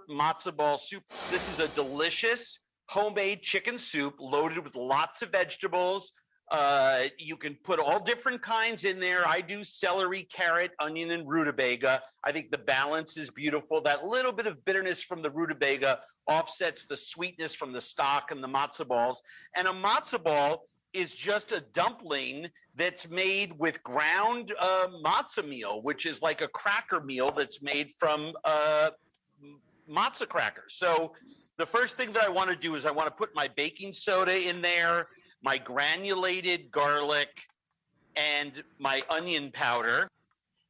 matzo ball soup. This is a delicious homemade chicken soup loaded with lots of vegetables. You can put all different kinds in there. I do celery, carrot, onion, and rutabaga. I think the balance is beautiful. That little bit of bitterness from the rutabaga offsets the sweetness from the stock and the matzo balls. And a matzo ball is just a dumpling that's made with ground matzo meal, which is like a cracker meal that's made from matzo crackers. So the first thing that I want to do is I want to put my baking soda in there, my granulated garlic, and my onion powder.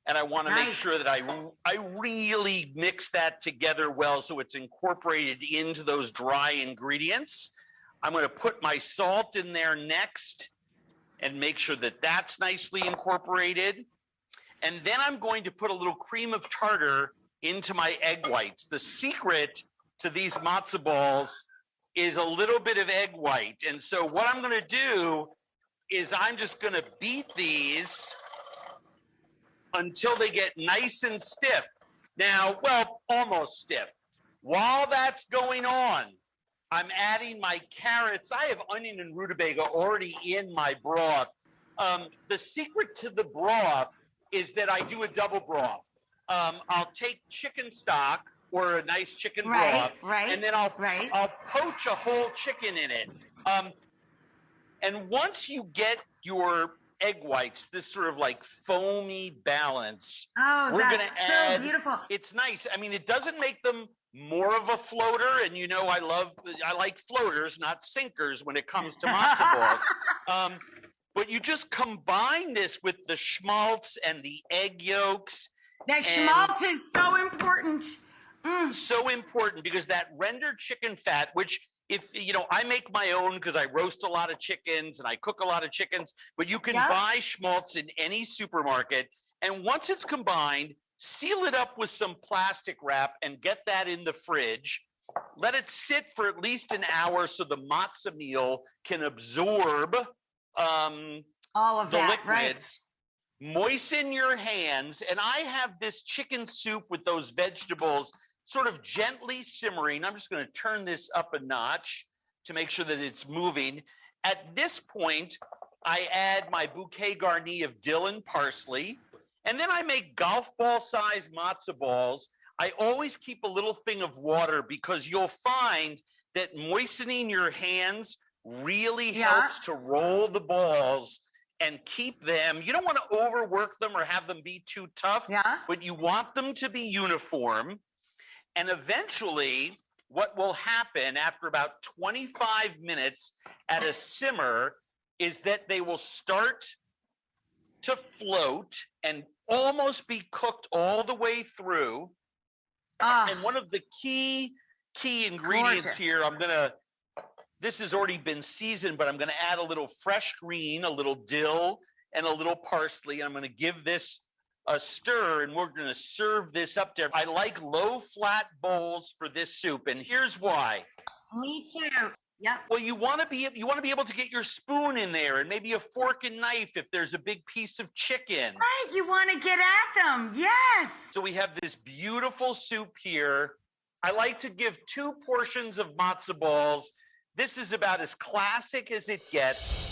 And I want to make sure that I really mix that together well so it's incorporated into those dry ingredients. I'm going to put my salt in there next and make sure that that's nicely incorporated. And then I'm going to put a little cream of tartar into my egg whites. The secret to these matzo balls is a little bit of egg white. And so what I'm going to do is I'm just going to beat these until they get nice and stiff. Now, well, almost stiff. While that's going on, I'm adding my carrots. I have onion and rutabaga already in my broth. The secret to the broth is that I do a double broth. I'll take chicken stock or a nice chicken broth, and then I'll poach a whole chicken in it. And once you get your egg whites, this sort of like foamy balance, we're going to add. So beautiful. It's nice. I mean, it doesn't make them more of a floater, and you know I like floaters, not sinkers when it comes to matzo balls. But you just combine this with the schmaltz and the egg yolks. That schmaltz is so important. So important because that rendered chicken fat, which if you know, I make my own because I roast a lot of chickens and I cook a lot of chickens, but you can buy schmaltz in any supermarket. And once it's combined, seal it up with some plastic wrap and get that in the fridge. Let it sit for at least an hour so the matzo meal can absorb all of the that, liquids. Moisten your hands. And I have this chicken soup with those vegetables sort of gently simmering. I'm just going to turn this up a notch to make sure that it's moving. At this point, I add my bouquet garni of dill and parsley. And then I make golf ball size matzo balls. I always keep a little thing of water because you'll find that moistening your hands really helps to roll the balls and keep them. You don't want to overwork them or have them be too tough, but you want them to be uniform. And eventually, what will happen after about 25 minutes at a simmer is that they will start to float and almost be cooked all the way through. And one of the key ingredients here, this has already been seasoned, but I'm going to add a little fresh green, a little dill, and a little parsley. I'm going to give this a stir, and we're going to serve this up there. I like low flat bowls for this soup, and here's why. Me too. Yep. Well, you want to be able to get your spoon in there and maybe a fork and knife if there's a big piece of chicken. Right, you want to get at them. Yes. So we have this beautiful soup here. I like to give 2 portions of matzo balls. This is about as classic as it gets.